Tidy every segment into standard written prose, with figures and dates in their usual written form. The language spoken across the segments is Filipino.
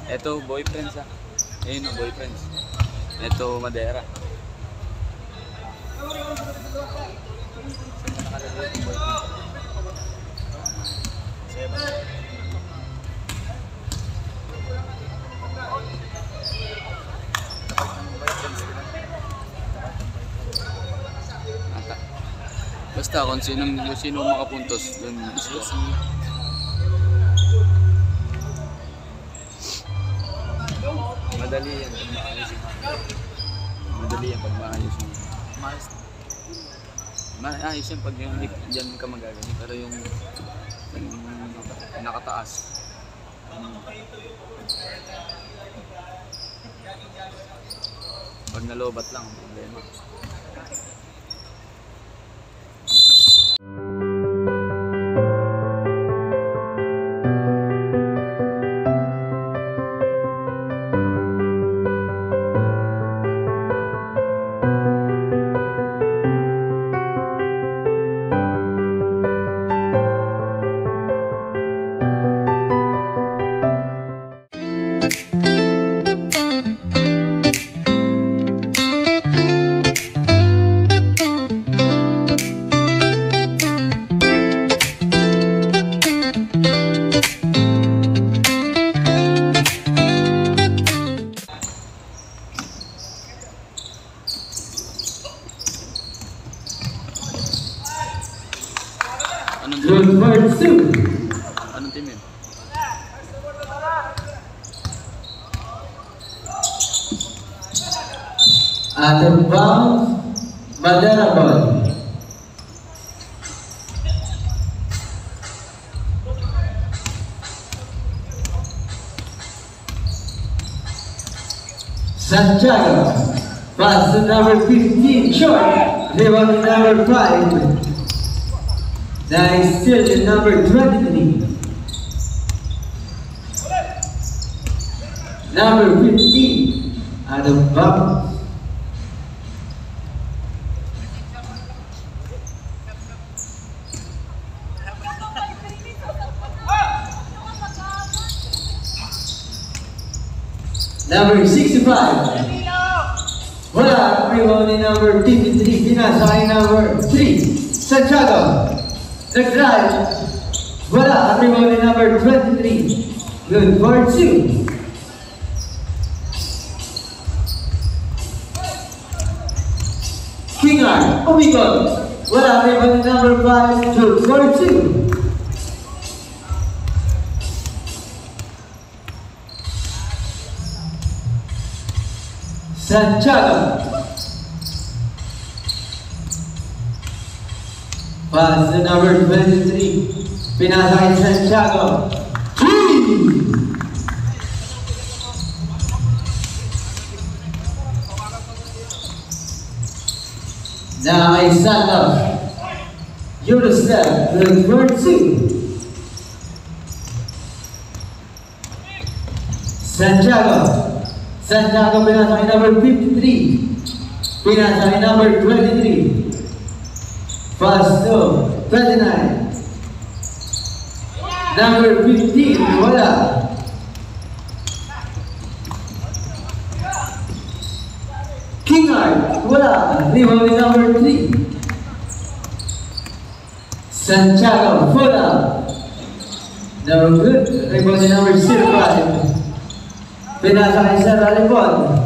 Ito, boyfriends ha. Ayun o, boyfriends. Ito, Madera. Saan ka nakalagay yung boyfriends? Basta kung sino makapuntos doon. Madali yan pag maayos yung madali yan pag maayos yung maayos yan pag yung dyan ka magagani, pero yung nakataas pag nalobat lang ang problema. Anong team yun? Out of bounds, Madera ball. Santiago, pass to number 15, short, rebound number 5. Nice still in number 23. Number 15, out of bounds. Number 65. Wala, rebound in number 53. Pinasa kay number 3. Santiago. Nag-drive. Wala, rebound in number 23. Good for 2. Kingar. Umikot. Wala, rebound in number 5. Good for 2. Santiago. Pass to number 23. Pinasa kay Santiago. 3! Now kay Santos. Eurostep. Good for 2. Santiago. Santiago pinasa kay number 53. Pinasa kay number 23. Pass to 29. Number 15, wala. Kingar, wala. Rebound ni number 3. Santiago, wala. No good. Rebound ni number 05. Pinasa kay Sir Alipon.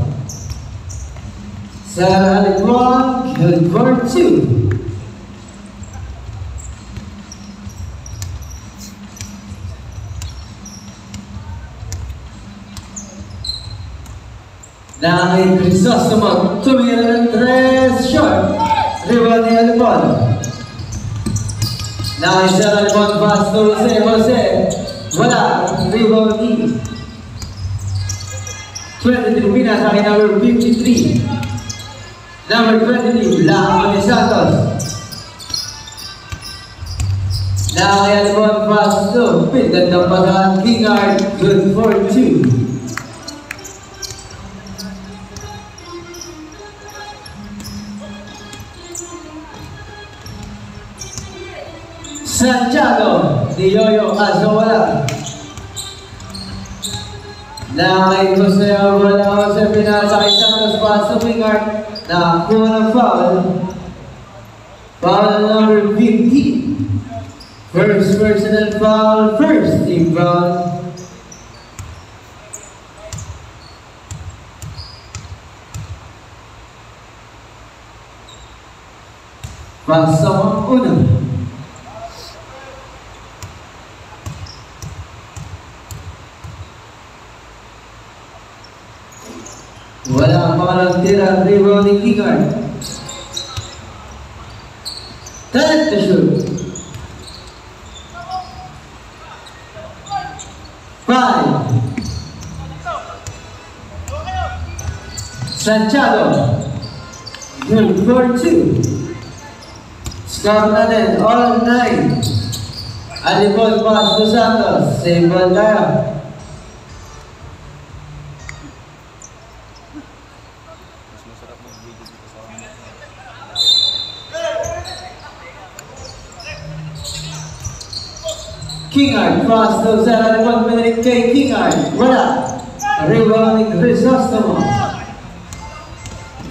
Sir Alipon, good for 2. Na kay Crisostomo, tumira ng 3 short. Rebound ni Alipon. Na kay Sir Alipon, pass to Jose. Wala. Rebound ni 23, pinasa kay number 53. Number 23, Blanco ni Santos. Na kay Alipon, pass to Pindan ng Pagkaan, Kingar, good for 2. Santiago, ni Yoyo Azola. Nakay Jose ang bola. Jose pinasa kay Santos pass to Wingard. Nakakuha ng foul. Foul number 15. First personal foul, first team foul. Pasok ang una. Wala ang pangalang tira, rebound ni Kingard. Talent to shoot. 5. Santiago. Good for 2. Score na din, all 9. Alipol pass to Santos. Same ball tayo. Kingard, pass to Alipol, pinalik kay Kingard. Wala. Rebound ni Crisostomo.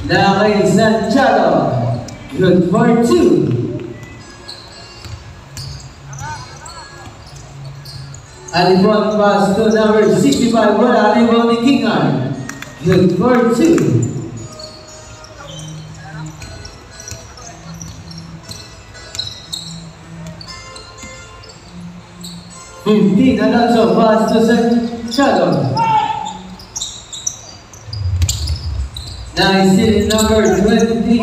Na kay Santiago. Good for 2. Alipon pass to number 65. Wala. Rebound ni Kingard. Good for 2. Alonso pass to Santiago. Nice hit number 23.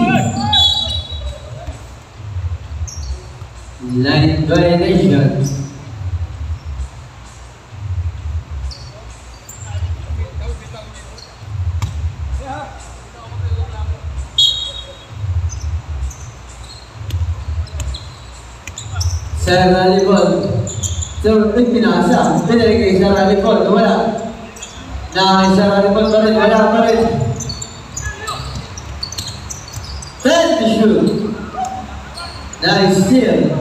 Line violation. Sarah Alipon. So, pinasa. Pinalik kay Sarah Alipon. Wala. Nakakay Sarah Alipon pa rin. Wala pa rin. Time to shoot. Nice steal.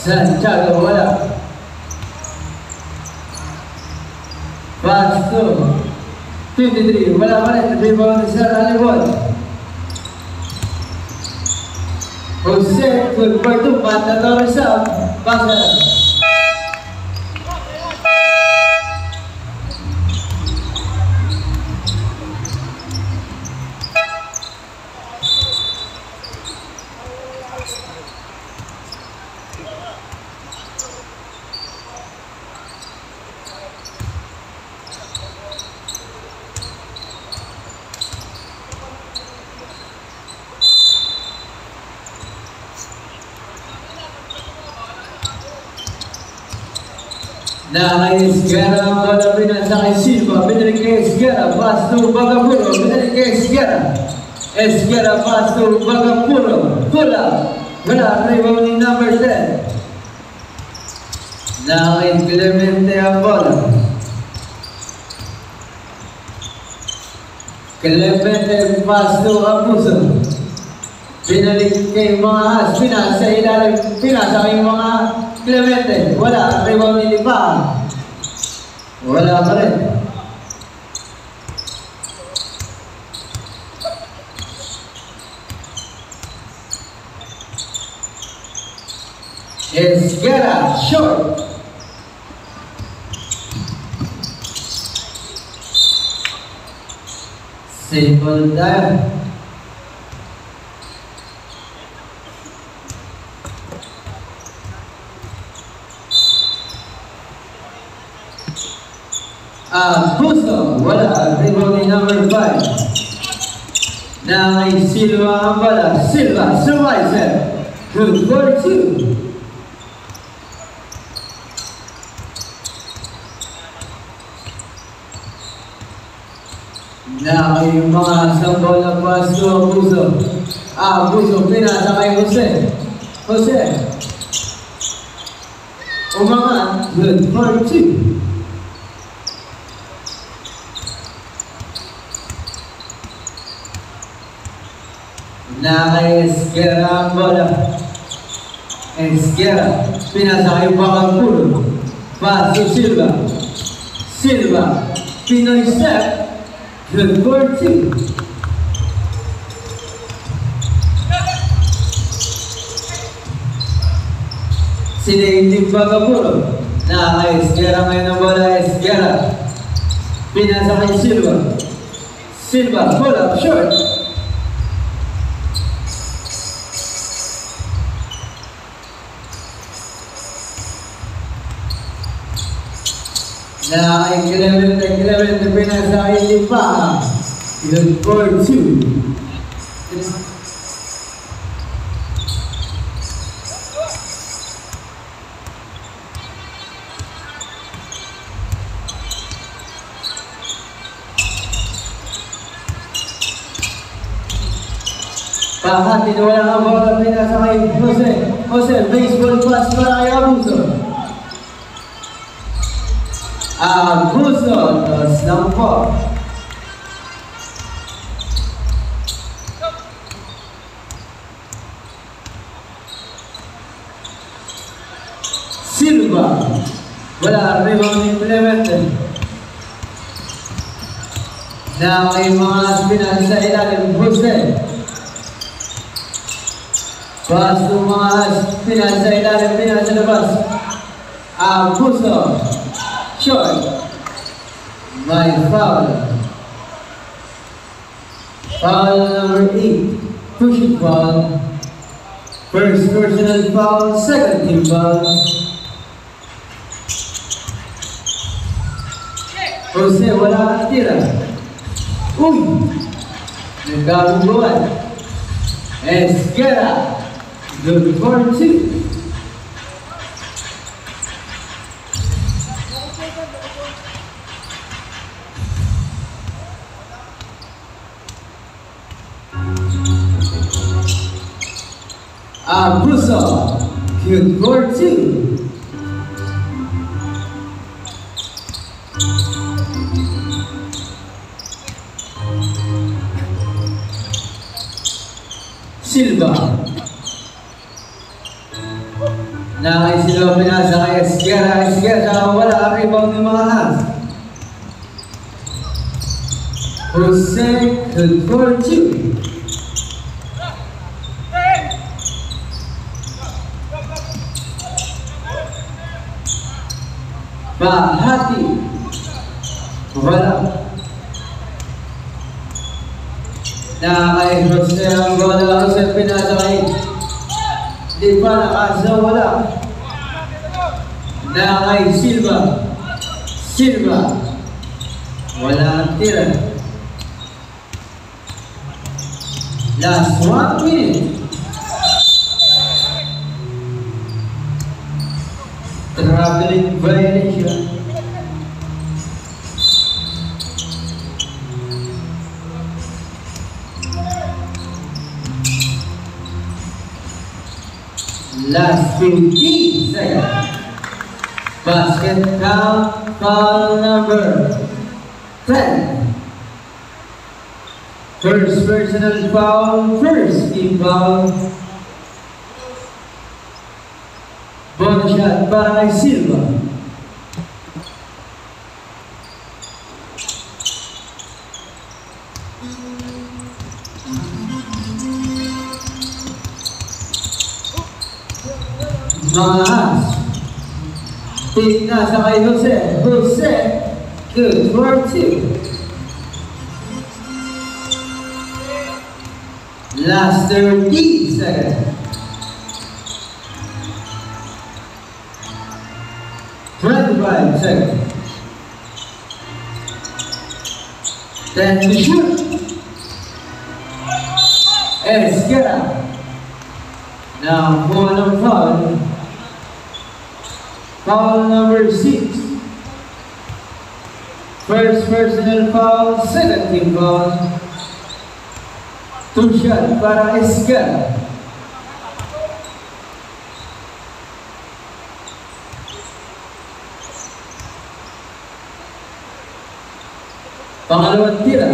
Santiago, wala. Pass to 23. Wala pa rin. Rebound ni Sarah Alipon. Jose, good for 2, mandatory sub. Buzzer. Nakay Esguerra ang bola pinasa kay Silva, binalik kay Esguerra, pass to Bagapuro, binalik kay Esguerra. Esguerra pass to Bagapuro, pula, wala, rebound ni number 10. Nakay Clemente ang bola. Clemente pass to Abuso. Binalik kay mga Has, pinasa ilalim, pinasa kay mga Clemente, wala, rebound ni Lipa. Wala pa rin. Esguerra, short. Simple tayo. Busto, wala, rebound ni number 5. Nakay Silva ang bola. Silva, survives. Good for 2. Nakay mga sa bola pass to Busto. Busto, pinasa kay Jose. Jose. Umangat, good for 2. Nakay Esguerra ang bola. Esguerra, pinasa kay Bagapuro. Pass to Silva. Silva, Pinoy step, good for 2. Si Native Bagapuro, nakaka-Esguera ngayon ang bola, Esguera. Pinasa kay Silva. Silva, pull up, short. Nakaka-Kilawin, pinasa kay Lipa. Good for 2. Pahati na wala ang bola, pinasa kay Jose. Jose, baseball pass para kay Abuso. Abuso, tas lang po. Silva, wala, rebound implemented. Na may mga spinal sa ilalim, Jose. Pass to mga spinal sa ilalim, pinasa sa labas. Abuso. Short. May foul. Foul number 8. Pushing foul. First personal foul, second team foul. Jose, wala kang tira. Uy! Nagkabubuan. Esguera. Good for 2. Abuso, good for 2. Silva. Nakay Silva, pinasa kay Esguera. Esguera, wala ang rebound ng mga Habs. Jose, good for 2. Bahati. Wala. Nakay Jose ang bola. Jose, pinasa kay di pa nakasa, wala. Nakay Silva. Silva. Wala ang tira. Last 1 minute. Traveling violation. Last 15 seconds. Basket count, foul number 10. First personal foul, first team foul. Bonus shot para kay Silva. Mga Habs. Pinasa kay Jose. Jose, good for 2. Last 30 seconds. 25 seconds. 10 to shoot. Esguera. Now for the foul. Foul number 6. First personal foul, second team foul. 2 shot para Esguera. Pangalawang tira.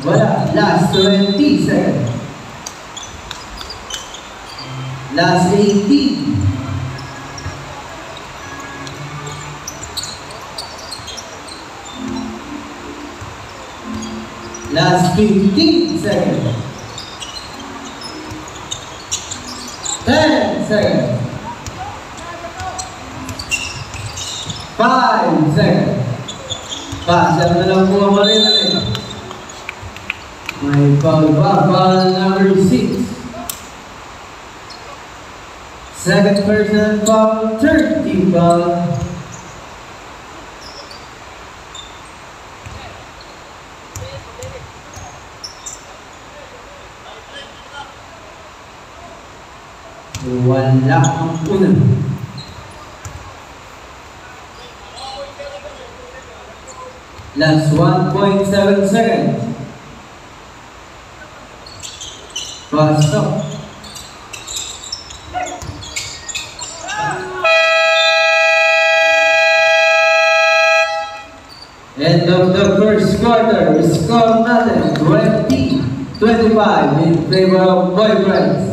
Wala. Last 20 seconds. Last 18. Last 15 seconds. 10 seconds. 5 seconds. Pasya na lang po ang marina eh. May foul ba? Foul number 6. Second personal foul, 30 foul. Wala ang una. Last 1.7 seconds. Fast up. End of the first quarter. Score nothing. 20-25 in favor of Boyfriends.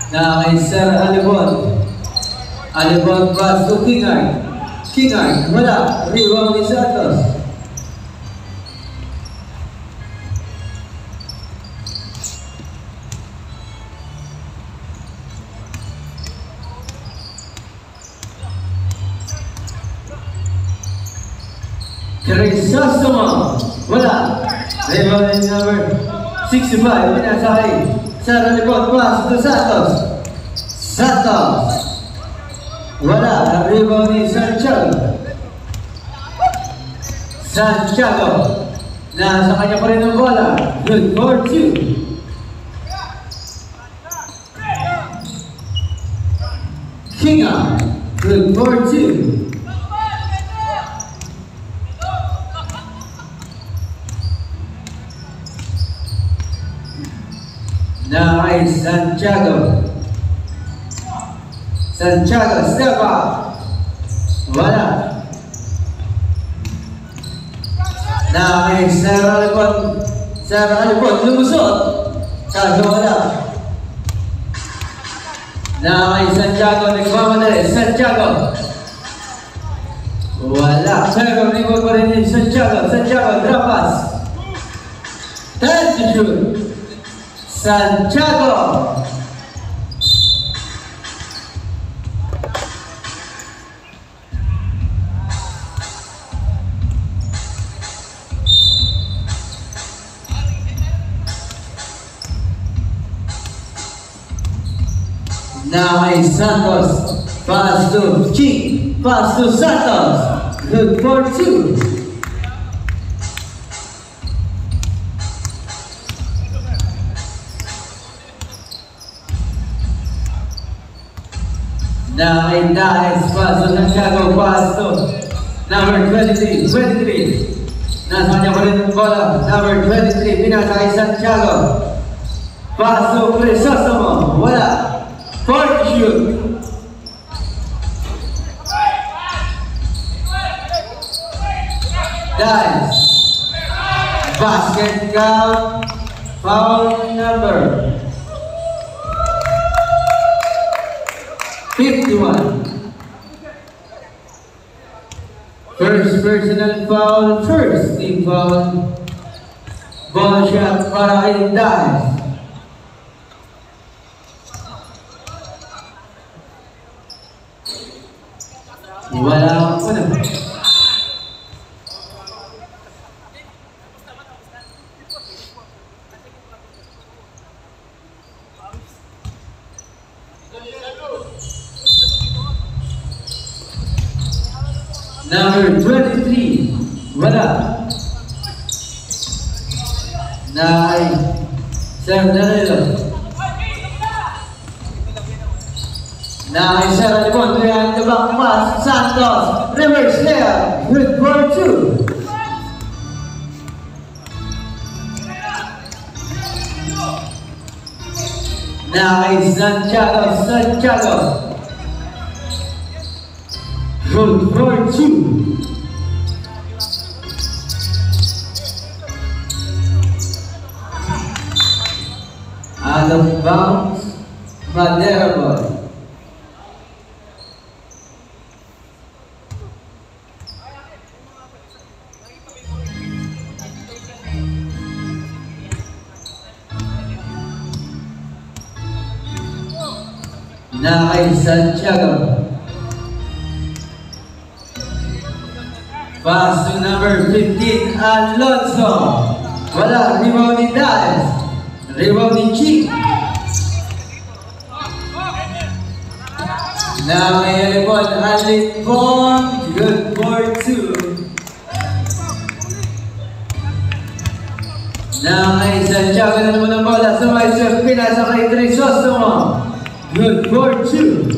Na kay Sir Alibon. Alibon pass to Kingard. Kingard, wala. Rebound ni Santos. Crisostomo, wala. Rebound ni number 65, pinasakay. Sir Alibon pass to Santos. Santos. Wala, ang rebound ni Santiago. Santiago. Nasa kanya pa rin ang bola. Good for 2. Kinga. Good for 2. Na kay Santiago. Santiago, step up. Wala. Na kay Sir Alibon. Sir Alibon, lumusot. Kaso wala. Na kay Santiago, nagmamadali. Santiago. Wala. Pero rebound pa rin ni Santiago. Santiago, drop pass. 10 to shoot. Santiago. Now is Santos. Pass to Chi. Pass to Santos. Good for 2. Now in Dice. Pass to Santiago. Pass to number 23. 23. Nasa kanya pa rin ang bola. Number 23. Pinasa kay Santiago. Pass to Crisostomo. Wala. 4 to shoot. Dice. Basket count. Foul number 51. First personal foul, first team foul. Ball shot para kay Dice. Wala ang una. Number 23, wala. Sam Danilo. Sarah Limon behind the back pass. Santos, reverse there, good for 2. Santiago. Good for 2. Out of bounds, Madera ball. Santiago. Pass to number 15, Alonso. Wala, rebound ni Dice. Rebound ni Chick. May Alipon, good for 2. May Santiago na naman ang bola sa may chef, pinasa kay Crisostomo. Good for 2.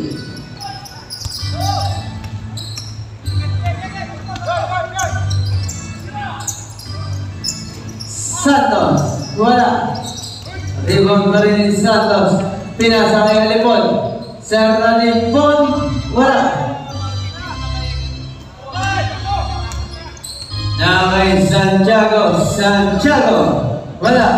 Santos, wala. Rebound pa rin ni Santos. Pinasa kay Alipon. Sir Alipon, wala. Kay Santiago, wala.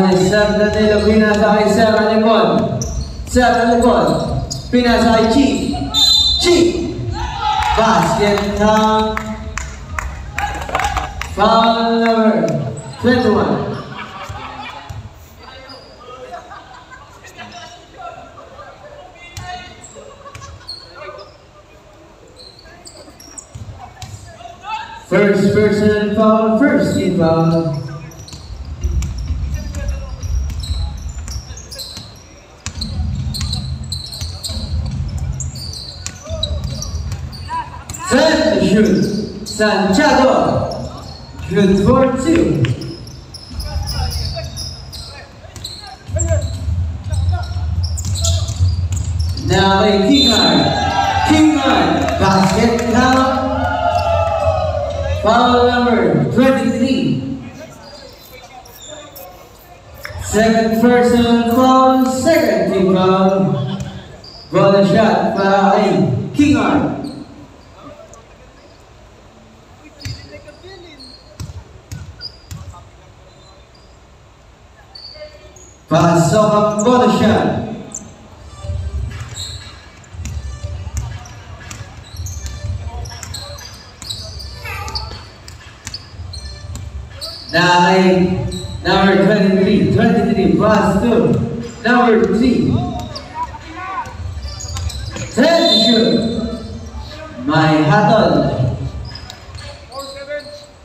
Ni Sir Danilo, pinasa kay Sir Alipon. Pinasa kay Chi. Basket count. Foul number 21. First personal foul, first team foul. Set to shoot. Santiago. Good for 2. Now a Kingar. Basket count. Foul number 23. Second personal foul, second team foul. Ball shot para kay Kingar. Pasok ang ball shot. Number 23, pass to number 3. Set to shoot. May hatol.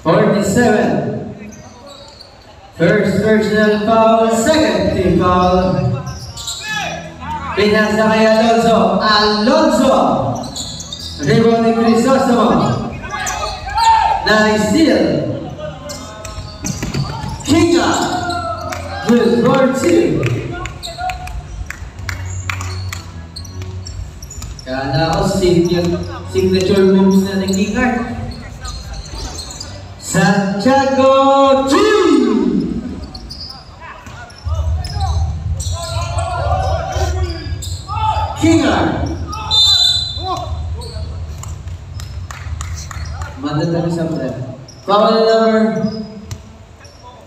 47. First personal foul, second team foul. Pinasa kay Alonso. Rebound ni Crisostomo. Nice steal. Kinga. Good for 2. Kala ko signature moves na ng Kinga. Santiago G. Kingar. Mandatory sub. Foul number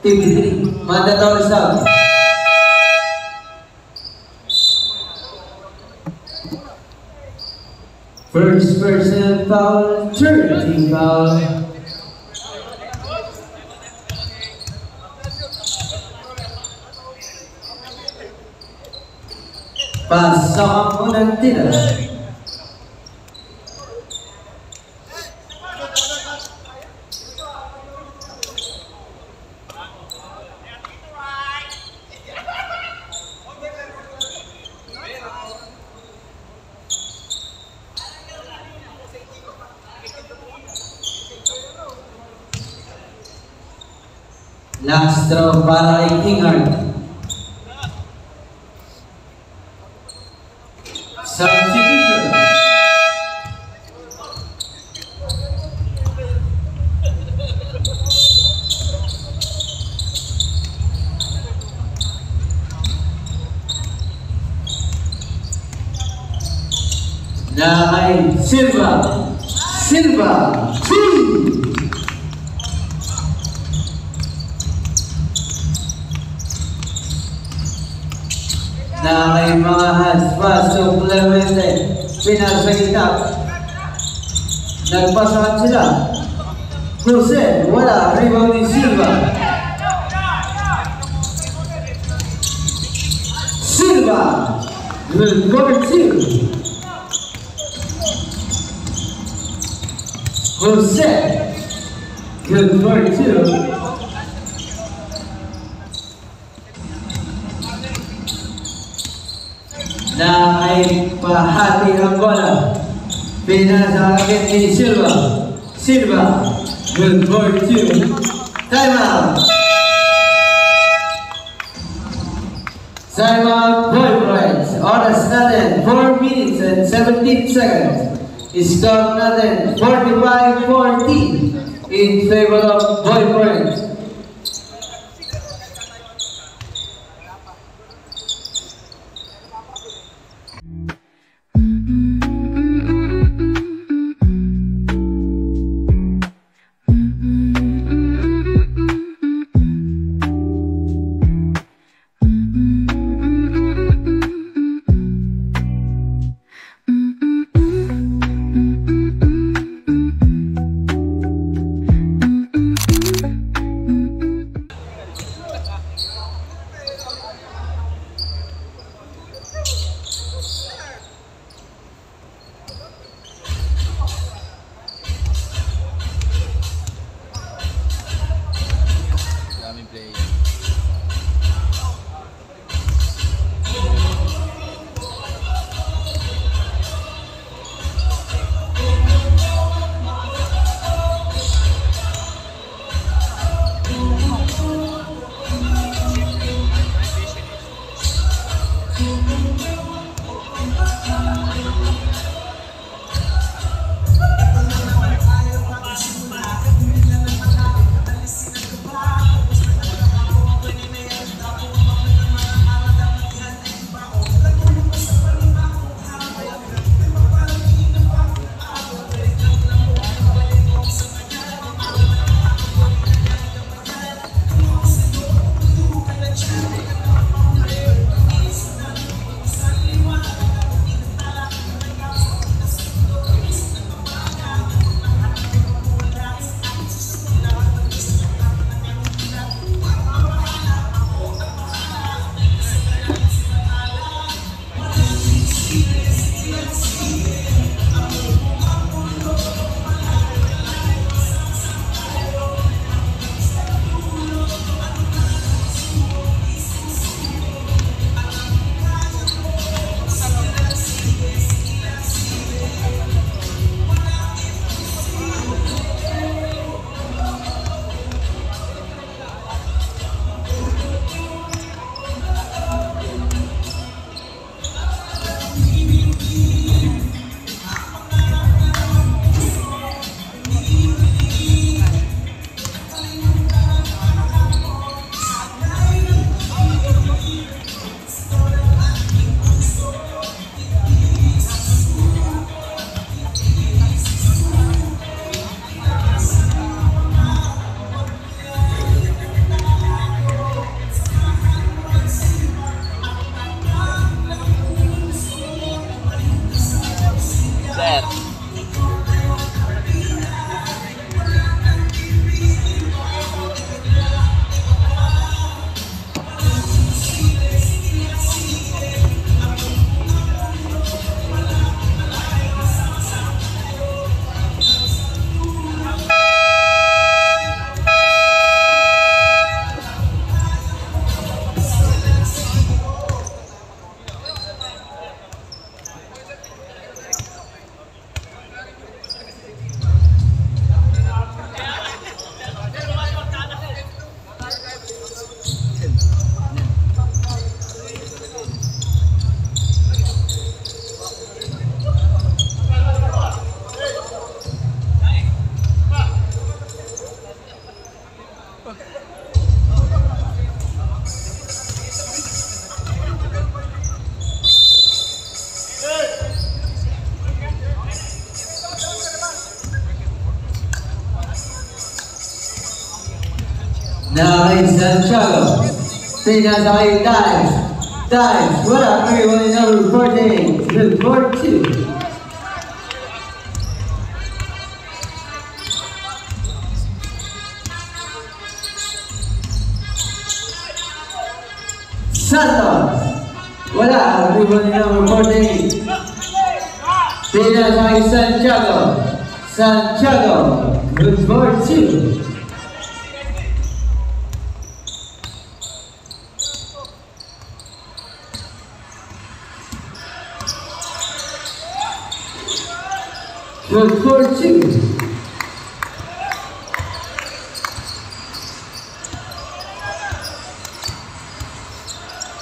53. Mandatory sub. First personal foul, third team foul. Pasok mo ng tira. Last throw para kay Kinghart. Substitution. Na kay Silva. Silva. 2. Na kay mga Pasok Clemente, pinasagita. Nagpasahan sila. Jose, wala, rebound ni Silva. Silva, good cover 2. Jose, good cover 2. Na ay pahati ang bola. Pinasakit ni Silva. Silva, good for 2. Time out. Time out, boyfriends. Oras natin, 4 minutes and 17 seconds. Score natin, 45-40 in favor of boyfriends. Santiago. Pinasakay Dimes. Dimes, wala. Everyone in number 48. Good for 2. Santos. Wala. Everyone in number 48. Pinasakay Santiago. Santiago. Good for 2. Good for 2.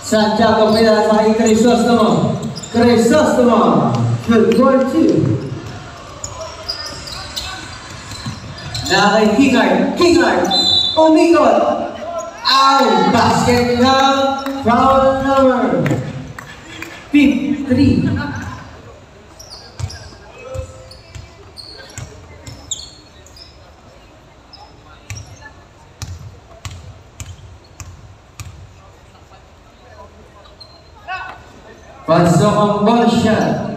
Santiago pinasakay Crisostomo. Crisostomo. Good for 2. Nakay Kingard. Kingard. Umikot. Out. Basket count. Foul number 53. Pasok ang ball shot.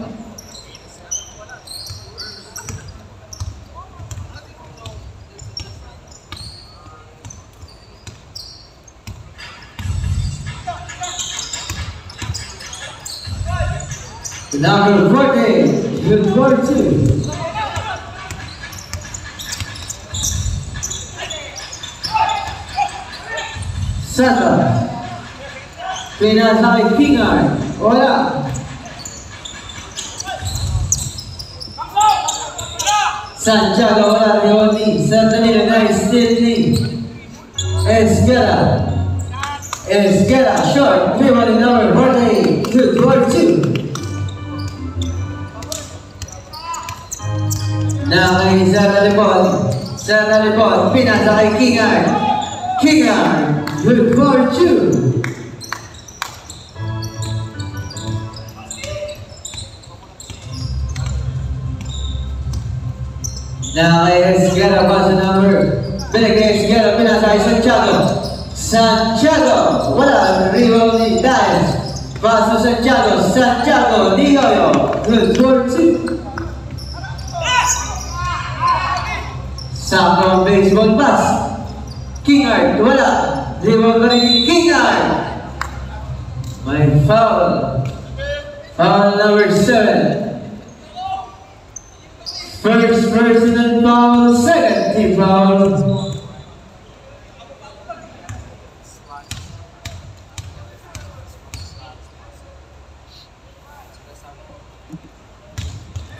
Number 40, good for 2. Santos. Pinasakay Kingard. Wala. Santiago wala. Leoni. Santanina guys. Still knee. Esguerra. Esguerra. Short. Favorite number 48. Good for 2. Nakay Sarah Lepon. Sarah Lepon. Pinasakay Kingard. Kingard. Good for 2. Nakay Esguerra pa sa number. Binigay Esguerra, pinasakay Santiago. Santiago, wala. Rebound ni Dimes. Paso Santiago. Santiago, Digoyo. Good for 2. Sakong baseball pass. Kingard, wala. Rebound pa rin ni Kingard. May foul. Foul number 7. First personal foul, second team foul.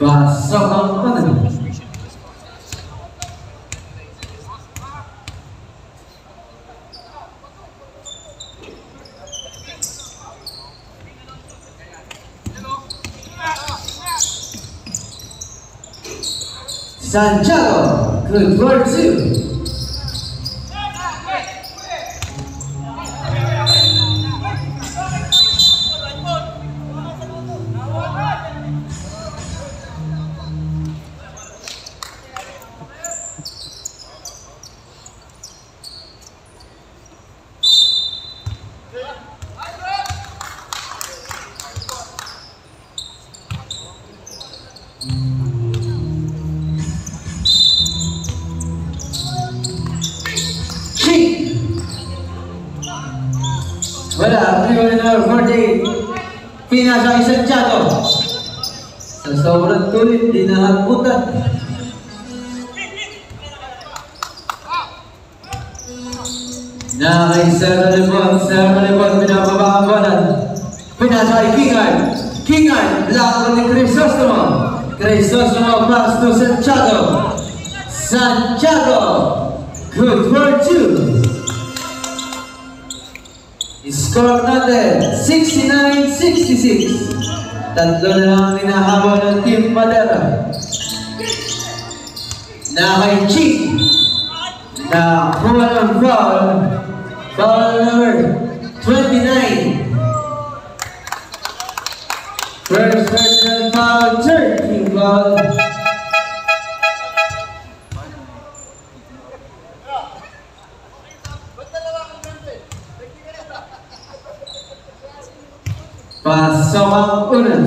Pasok ang panalo. Santiago, good for 2. Wala, Rebound number 48. Pinasakay Santiago. Sa sobrang tulit, di nahagutan. Nakay Sarah Lepon, pinababa ang balan. Pinasakay Kingard. Kingard, lakot ni Crisostomo. Crisostomo pass to Santiago. Santiago, good for 2. Score natin, 69-66. Tatlo na lang ang hinahabol ng Team Madera. Nakay Chief. Nakuha ng foul. Foul number 29. First personal foul, third team foul. Pasok ang una.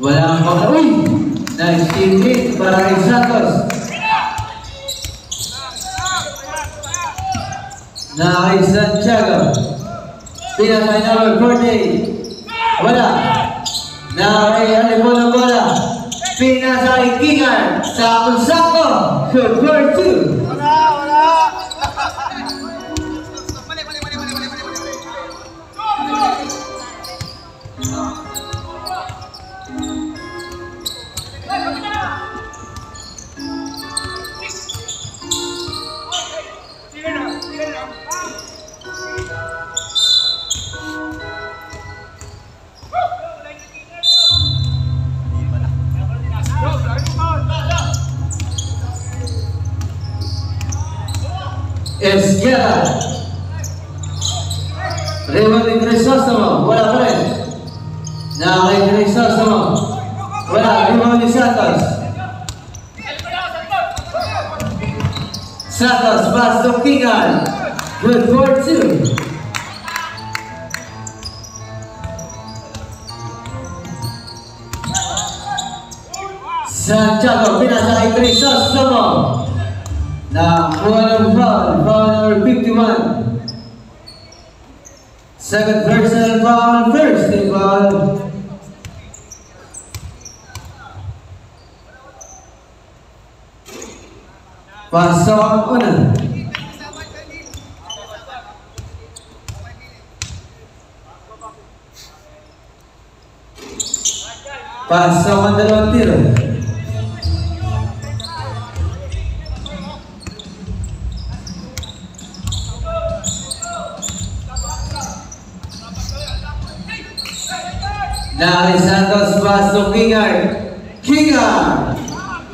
Walang mga uy! Nice team hit para kay Santos. Na kay Santiago. Pinakay number 40. Wala. Na kay Alipon ang bola. Pinasa kay Kingan. Sakto-sakto. Good for 2. Esquerra. Rebote de Crisóstomo. Wala pa rin. Na kay Crisóstomo. Wala. Rebote ni Santos. Santos pass to Kingan. Good for 2. Santiago pinasa kay Crisóstomo. Na foul number 51. Second personal foul, first team foul. Pasok ang una. Pasok ang dalawang tiro. Na kay Santos pass to Kingan. Kingan!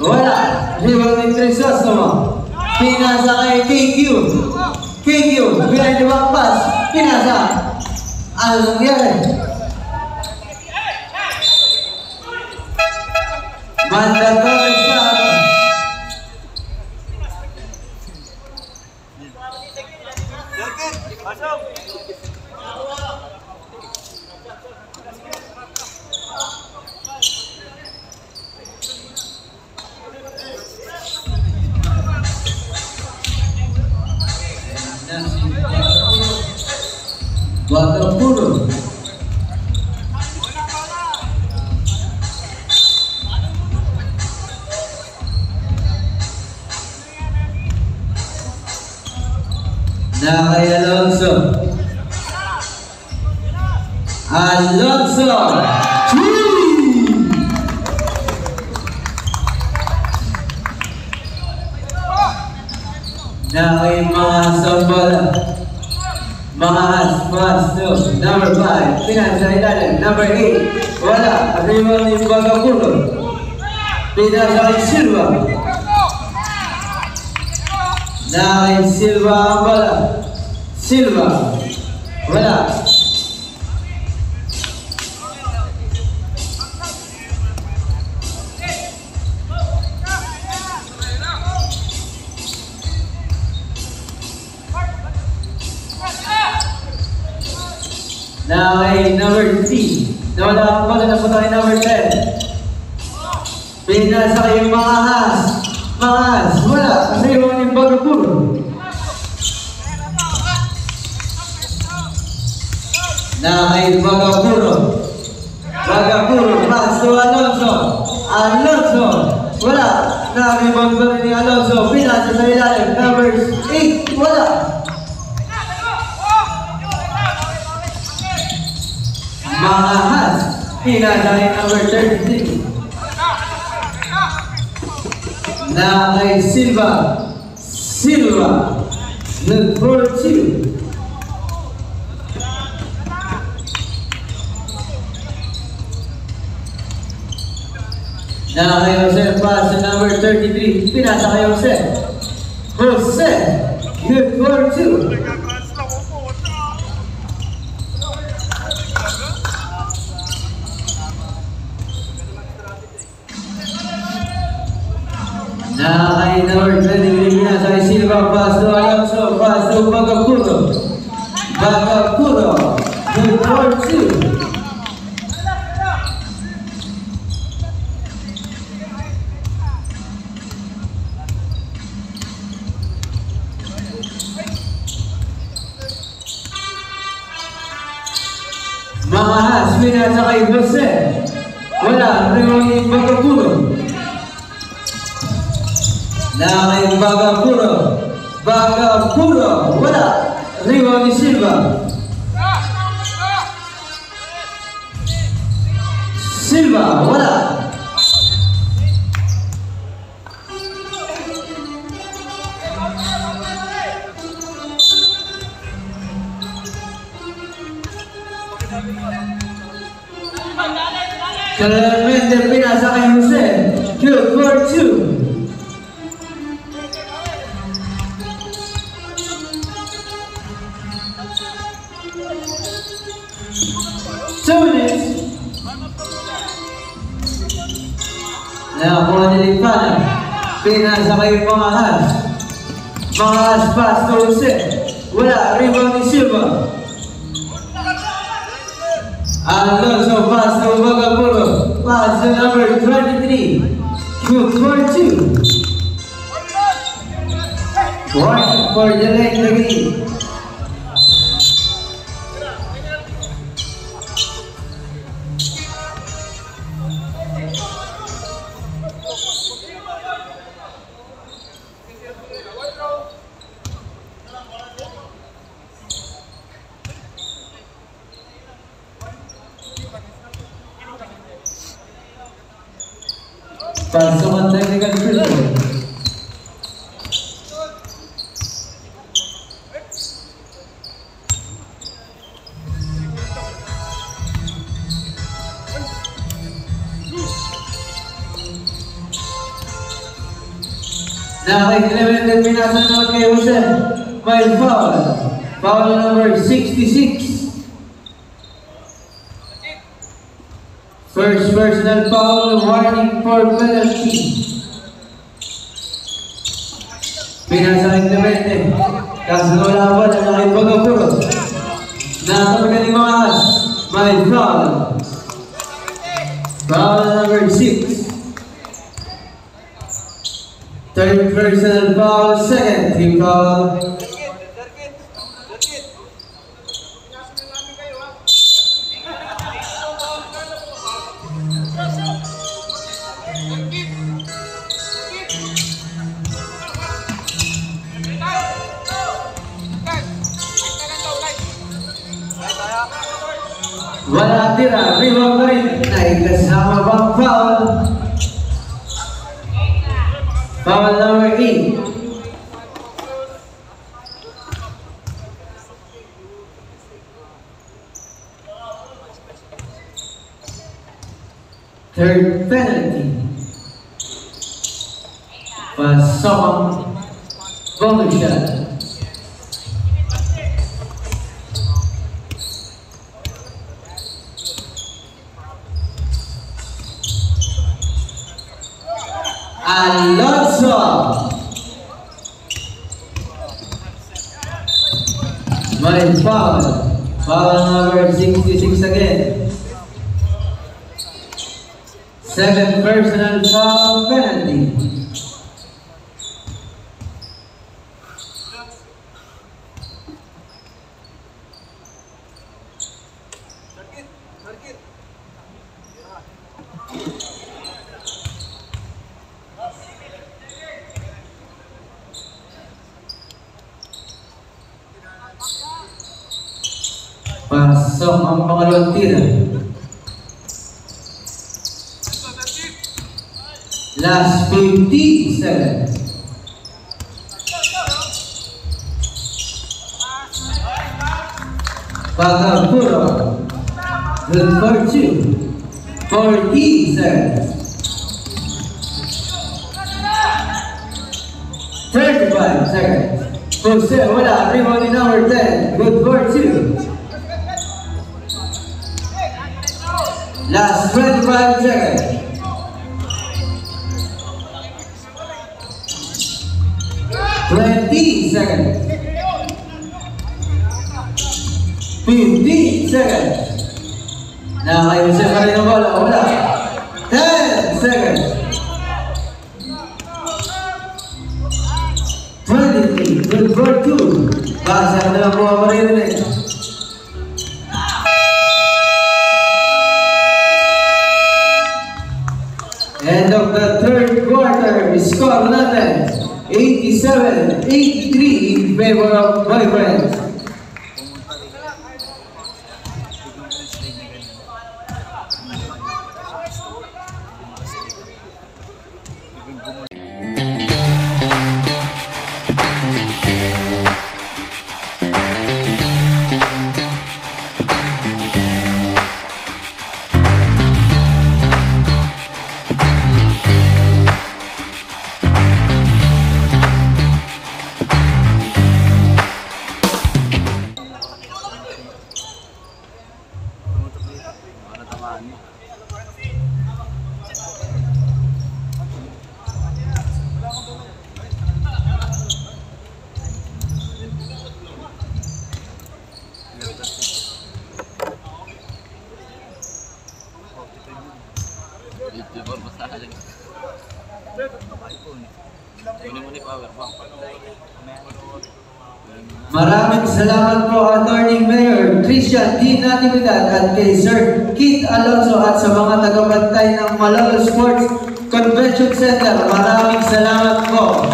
Wala. Rebote ni Crisóstomo. Pinasa kay KQ. KQ. Behind the back pass. Pinasa. Anong nangyari? Mandatory shot. Batang puro. Na kay Alonso. Alonso. Na kay mga Sambola. Mga pass to number 5. Pinasa ilalim. Number 8. Wala. Arriba ni Bagapuno. Pinasa kay Silva. Na kay Silva ang bola. Silva. Wala. Na kay number 3. Nawala ang bola na punta kay number 10. Pinasa kay mga Has. Mga Has. Wala. Arriba ni Bagapuno. Na kay Bagapuno. Bagapuno. Pass to Alonso. Alonso. Wala. Na kay Bagapuno ni Alonso. Pinasa sa ilalim. Number 8. Wala. Mga Has. Pinasa kay number 33. Na kay Silva. Silva. Number 2. Na kay Jose pass to number 33. Pinasa kay Jose. Jose. Good for 2. Nakakain number 20 na sa Silva, pass to Alonso, pass to Bagapuro. Bagapuro, good for 2. Mga Hasmin at saka Jose. Wala, Rimoni Bagapuro. Nakakain Bagapuro. Bagapuro, wala. Rimoni Silva. Silva, wala. Claramente pinasa kay Jose. Good for 2. Nakakuha ni Limpana. Pinasa kay Mangas. Mangas pass to Jose. Wala, rebound ni Silva. Alonso pass to Bagapuro. Pass to number 23. Good for 2. Warning for the late game. Pasok ang technical free throw. Nakakikilimented pinasa naman kay Jose. May foul. Foul number 66. First personal foul, warning for penalty. Pinasa kay Clemente. Kaso wala pa na kay Bagapuro. Nakapagaling mga as. May foul. Foul number 6. Third personal foul, second team foul. Wala tira, rebound pa rin. Naikasama bang foul? Foul number 8. Third penalty. Pasok bonus shot. Alonso. May foul. Foul number 66 again. Second personal foul penalty. Pasok ang pangalawang tira. Last 15 seconds. Bagapuro. Good for 2. 40 seconds. 35 seconds. Jose, wala. Rebound number 10. Good for 2. Last 25 seconds. 20 seconds. 15 seconds. Nakakayusin pa rin ang bola. Wala. 10 seconds. 23. Good for 2. Basa na lang po ang maririnig. End of the third quarter. Score natin 87-83 in favor of Boyfriends. Maraming salamat po Attorney Mayor Christian D. Natividad at kay Sir Keith Alonso at sa mga tagabantay ng Malolo Sports Convention Center. Maraming salamat po.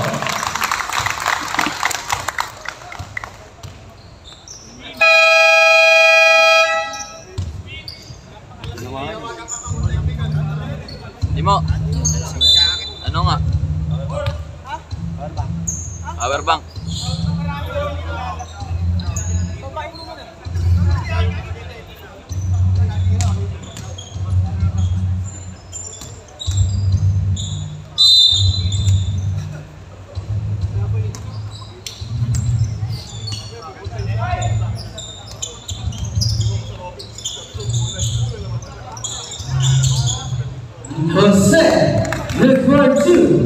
Timo, ano nga? Powerbank. Jose, look for 2.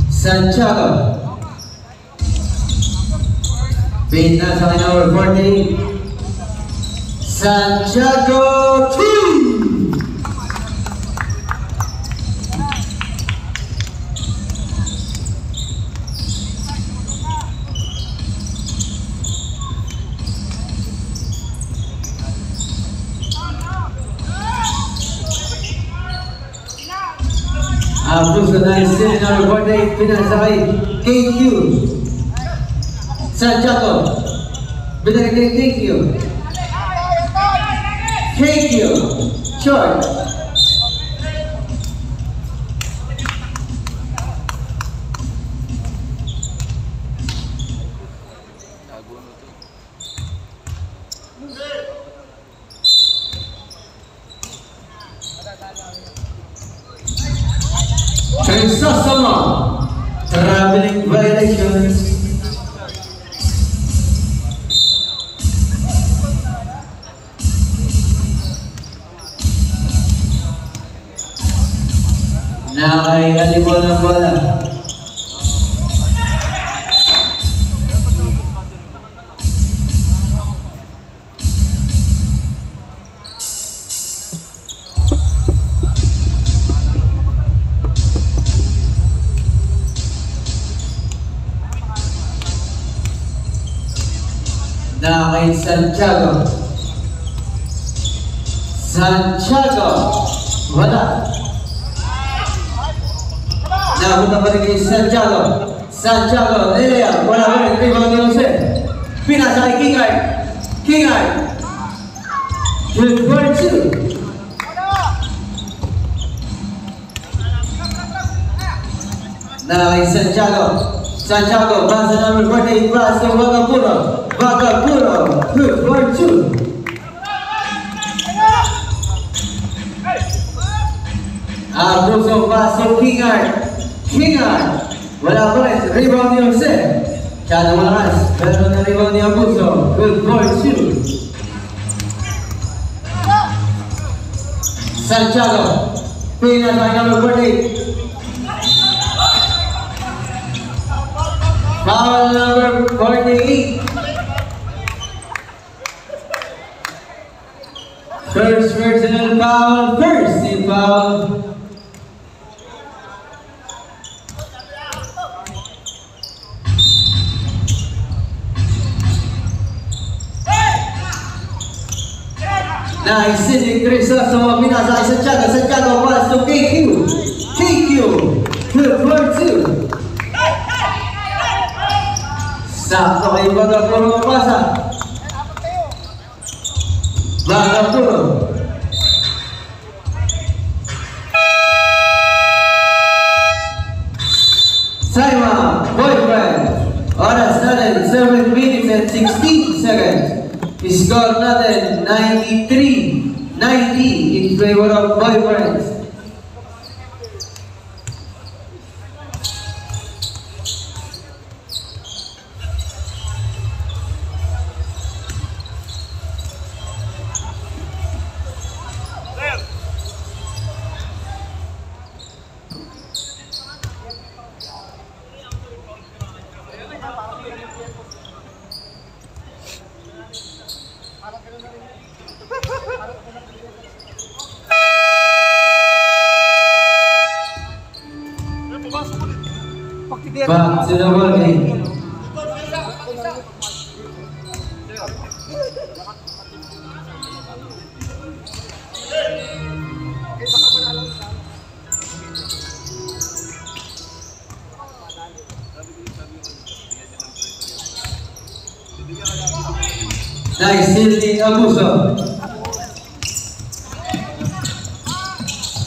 Santiago. Beat na sa number 40. Santiago 2. Puso na yung number 48, pinasakay KQ. Santiago. Binagay kay KQ. KQ. Short. Sasama, traveling violations. Nakaialipon ng bola. Na kay Santiago. Santiago. Wala. Napunta pa rin kay Santiago. Santiago. Nelia. Wala pa rin. Rebound ni Jose. Pinasa kay Kingard. Kingard. Good for 2. Na kay Santiago. Santiago. Basa number 48. Basa kay Wagapuro. Wagapuro. Good for 2. Puso pasok Kingard. Kingard. Wala pa rin. Rebound ni Jose. Masyado malakas. Pero na rebound ni Abuso. Good for 2. Santiago, Pina by number 48. Foul number 48. First personal foul, first team foul. Nice sitting Teresa sama Pinasay Santiago pass to KQ. Good for two. Sakto kay Bagapuro pasa. Bagapuro. Simon, boyfriend. Oras natin 7 minutes and 16 seconds. Score natin 93-90 in favor of boyfriends. Back to the ball game. Nice hitting Abuso.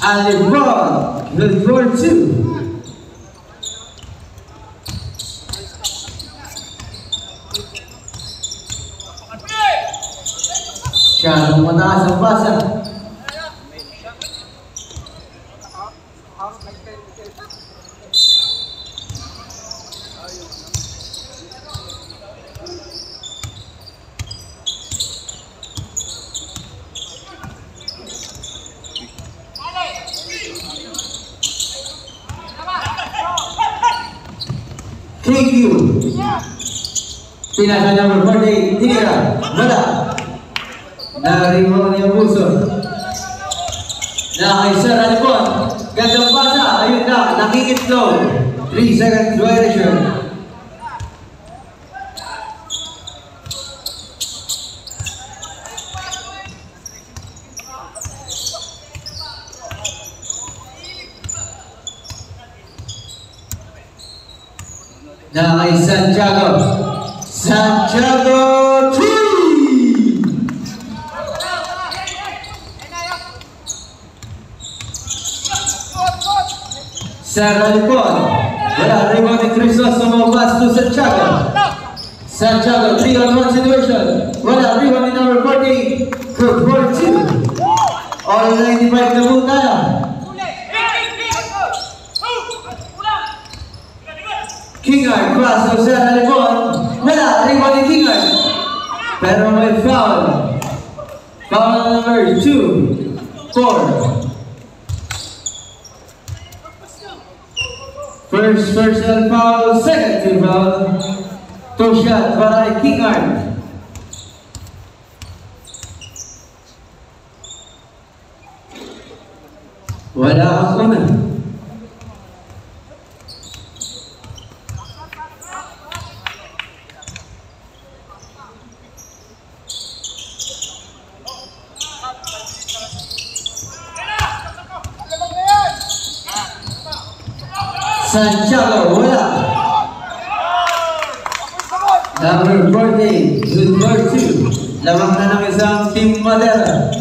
Ali ball, good for two. Masyadong mataas ang pasa. KQ Pinasay number 48, tira, wala. Narimo ni Abuso. Nakaisara ni Bon. Gandang pasa. Ayun na. Nakikitlow. 3 seconds violation. Nakay Santiago. Santiago 3! Sarah Lipon, wala, rebound ni Crisostomo pass to Santiago. Santiago, 3-on-1 situation. Wala, rebound ni number 40, good for two. All 95 na punta na. Kingard, pass to Sarah Lipon. Wala, rebound ni Kingard. Pero may foul. Foul number 2, 4. First personal foul, second team foul. 2 shots para Kingard. Wala ang una. Santiago, wala. Number 40, good for two. Lamang na ng isang Team Madera.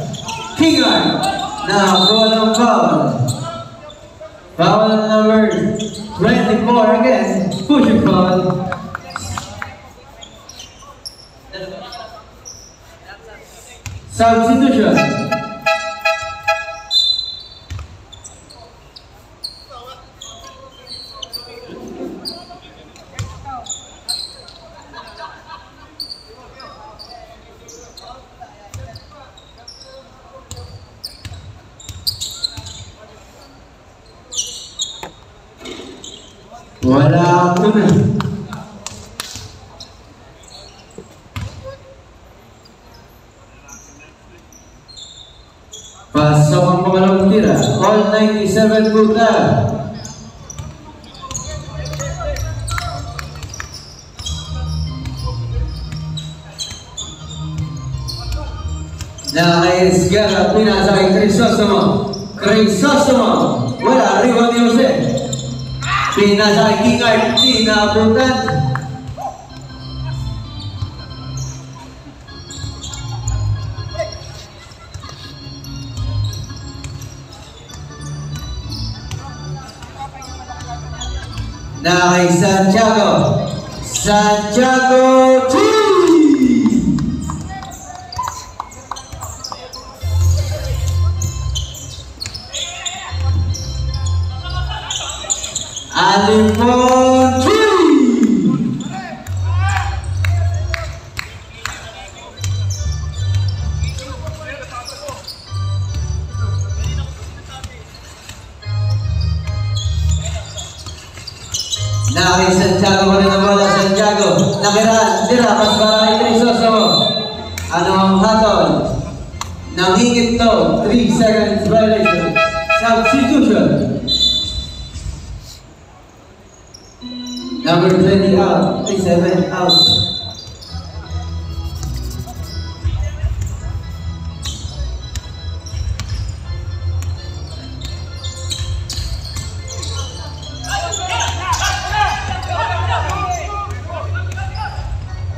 Kingard, nakakuha ng foul. Foul number 24 again, pushing foul. Substitution. Wala ako na. Pasok ang pangalawang tira. All 97 buta. Nakaisga, pinasa kay Crisostomo. Crisostomo. Wala, rebound ni Jose. Pinasa kay King Art, tinabutan. Na kay Santiago. Santiago T! Alimon T! Na kay Santiago pa rin ang bola. Santiago, nakiraan, tira, pas para kay Crisostomo. Ano ang hatol? Nangingit to, 3 seconds violation. Substitution. Number 20 out, 37 out.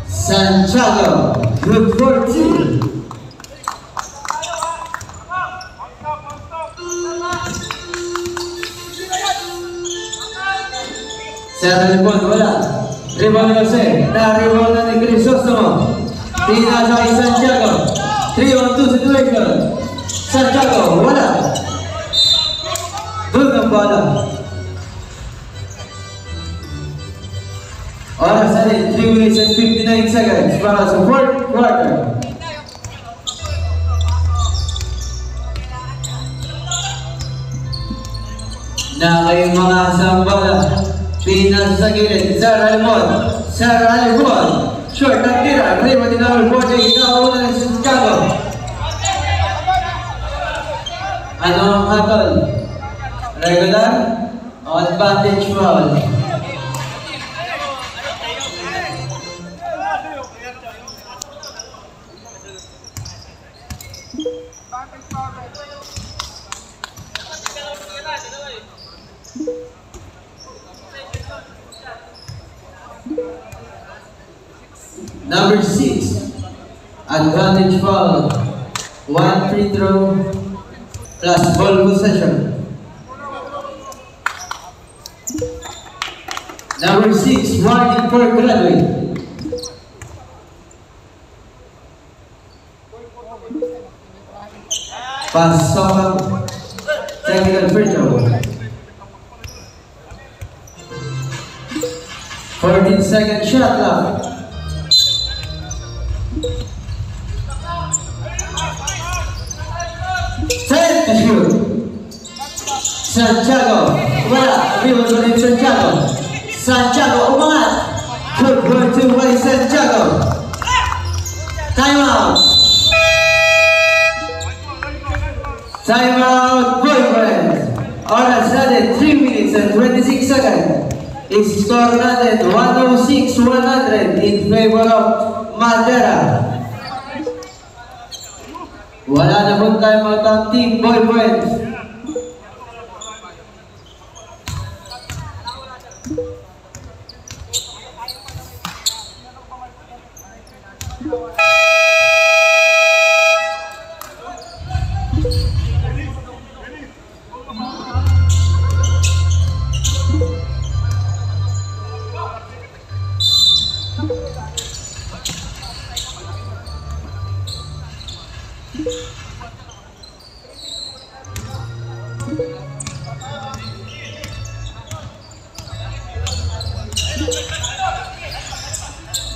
Santiago, good 14. Sa telepon, wala. Rebound ni Jose. Na-rebound na ni Crisostomo. Pinasa kay Santiago. 3-on-2 situation. Santiago, wala. Doon ang bola. Oras natin, 3 minutes and 59 seconds para sa 4th quarter. Na kayong mga sambala. Pinas sa gilid, Sarah Alimon. Sarah Alimon. Short ang tira. Rebound ni number 40. Inauna ng Santiago. Ano ang hatol? Regular? O advantage foul? Number 6, advantage foul, 1 free throw plus ball possession. Number 6, warning for graduate. Pasok ang technical free throw. 14-second shot clock. Set to shoot. Santiago, wala. Rebound ulit Santiago. Santiago, umangat. Good for 2 by Santiago. Time out. Time out, boyfriends. Oras natin, 3 minutes and 26 seconds. Score natin, 106-100 in favor of Madera. Wala na po tayo mga team boyfriends.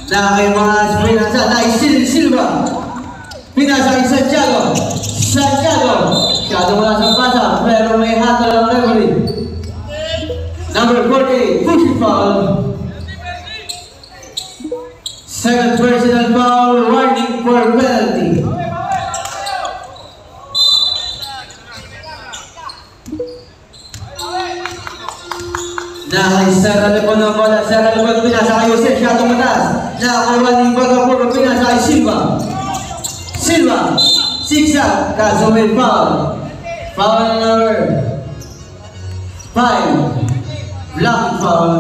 Na kay mga pinasa na Silva. Pinasa kay Santiago. Santiago. Kaya wala sa pasa pero may hatol ang referee. Number 48, pushing foul. Nakisara na po ng bola. Sara na po pinasa kay Jose. Siya tumatas. Nakakuha ni Bagapuro. Pinasa kay Silva. Silva. Zigzag. Kaso may foul. Foul number 5. Blocking foul.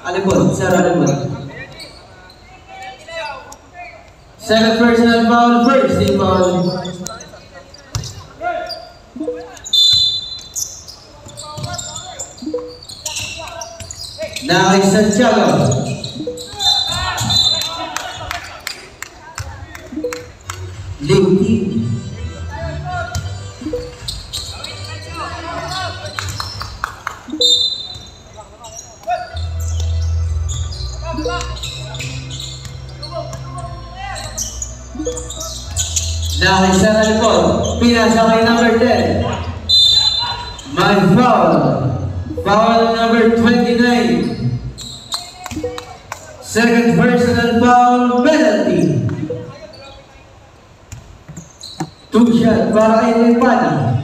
Alipod. Sara Alipod. Second personal foul. First team foul. Now it's Santiago. Linky. Now it's Santiago. Pinasa kay number 10. My foul. Foul number 29. Second personal foul penalty. 2 shot para kay Lipana.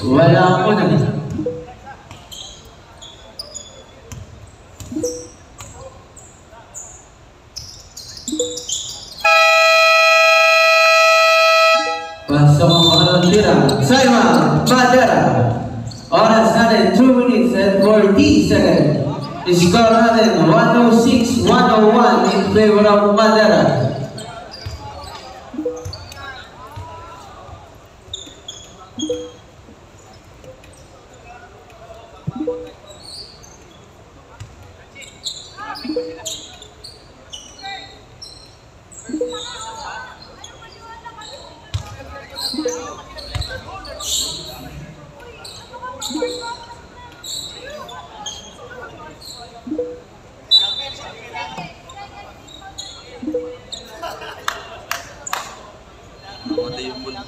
Wala ako na. Pasok ang mga tira. Simon Madera. Oras natin 2 minutes and 40 seconds. Score natin 106-101 in favor of Madera. Namatay yung bull.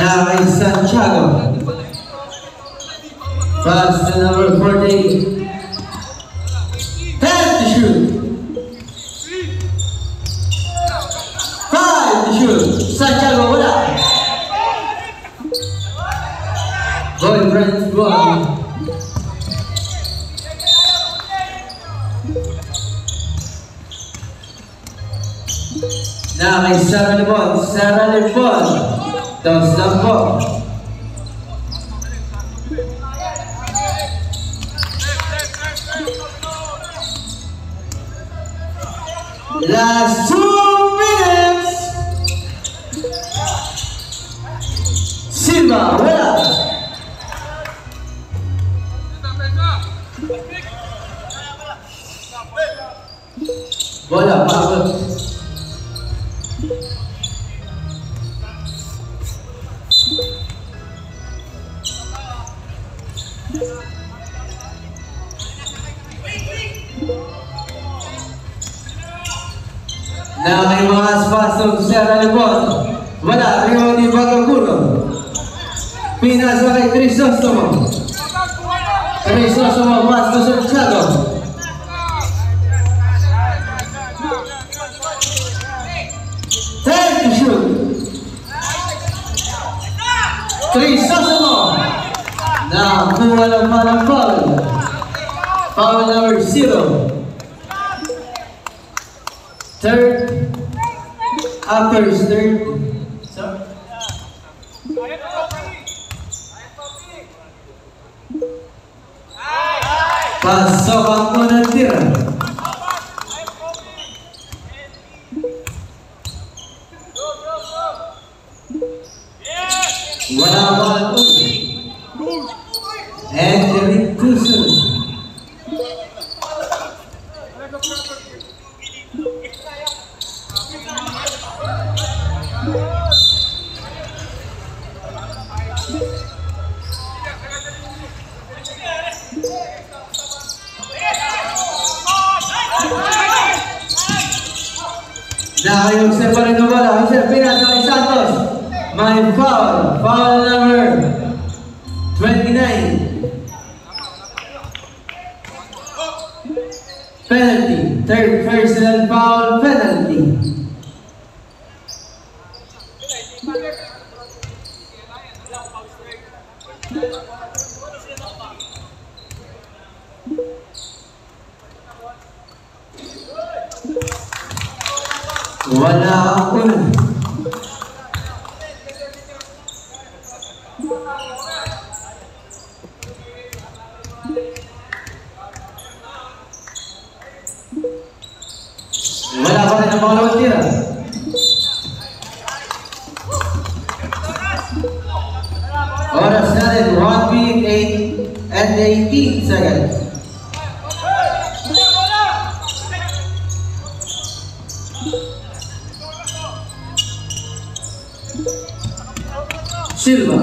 Now it's Santiago. Pass to number 40. 10 to shoot. 5 to shoot. Santiago, wala. Boyfriend's gone. Now may Sarah Lebon. Sarah Lebon. Toss lang po. Last 2 minutes. Silva, wala. Bola, pagod. Na may mga spasong Sierra Lebon. Wala, Rio ni Bagapuro. Pinasa kay Crisostomo. Crisostomo, pass to Santiago. Time to shoot. Crisostomo. Nakuha ng parang foul. Foul number 0. Third, after third, pasok ang unang tira. Wala pa ang ulit. And Eric Tuson. My foul. Foul number 29. Penalty. Third personal foul penalty. Wala ang una. Wala pa rin ang pangalawang tira. Oras natin, 1 minute 8 and 18 seconds. Silva.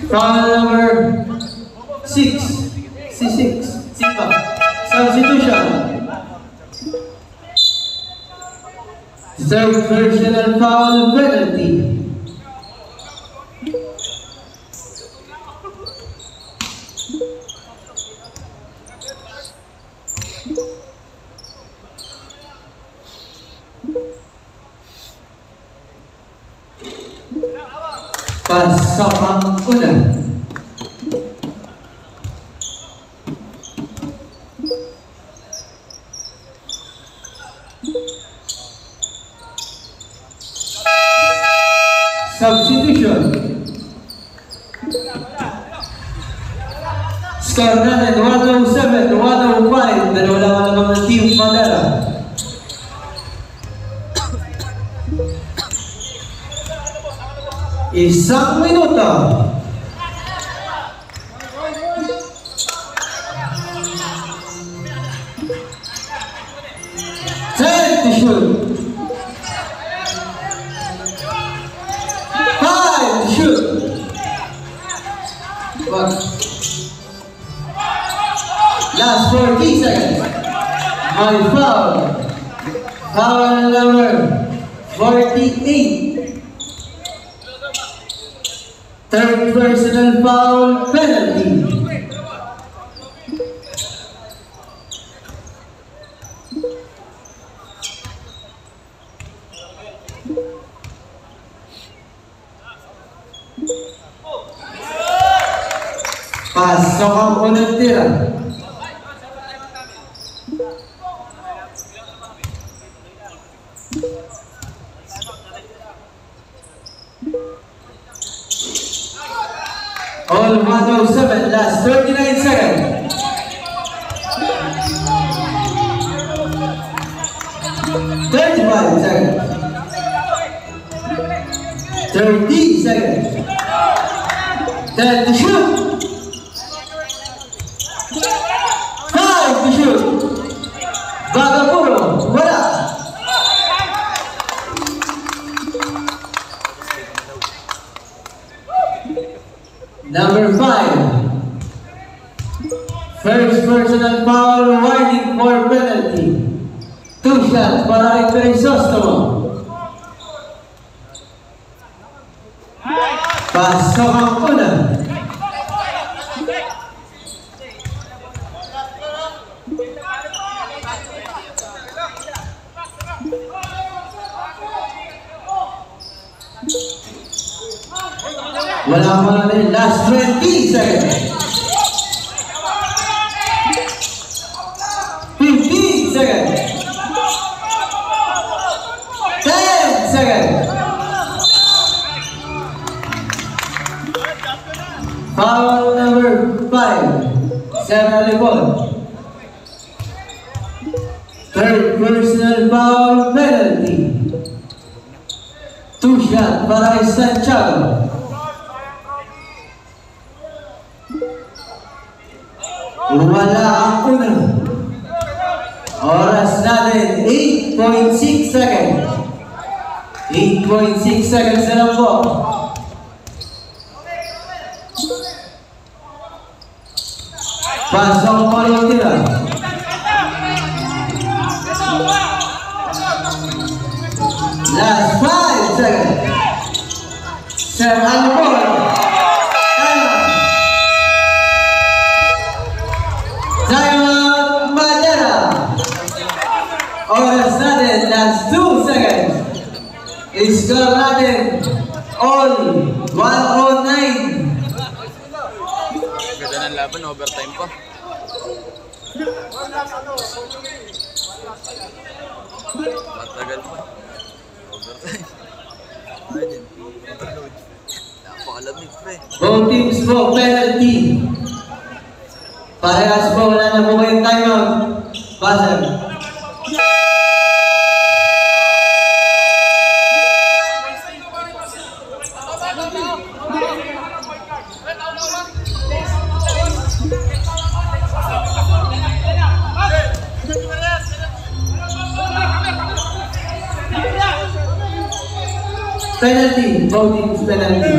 Foul number 6. C6. Silva. Substitution. Third personal foul penalty. Pasok ang una. Substitution. Score natin 107-105. Dalawa lang ang mga team Manila. Isang minuto. Time to shoot. Time to shoot. What? Last 40 seconds. My foul. Foul number 48. Third personal foul penalty. Pasok ang unang tira. All 107, last 39 seconds. $35 seconds. 30 seconds. 10 to shoot. 5 to shoot. Bagapuro, wala. Number 5. First personal foul, warning for penalty. 2 shots para kay Crisostomo. Pasok ang una. Wala pa na rin. Last 20 seconds. 15 seconds. 10 seconds. Foul number 5. Sarah Lepon. Third personal foul penalty. 2 shots para kay Santiago. Wala ang una. Oras natin, 8.6 seconds. 8.6 seconds na lang po. Pasok mo yung tira. Last 5 seconds. Sir Almon. Diamond Madera. Oras natin, last 2 seconds. Score natin all 109. Ganda ng laban, overtime pa. Matagal pa. Overtime. Imagine, overload. Napakalamig, pre. Both teams po, penalty. Parehas po, wala na po kayong timeout. Buzzer. Penalty, both teams penalty.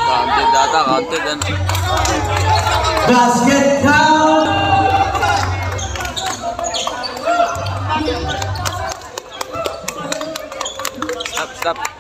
Counted data, counted ano. Basket count. Stop, stop.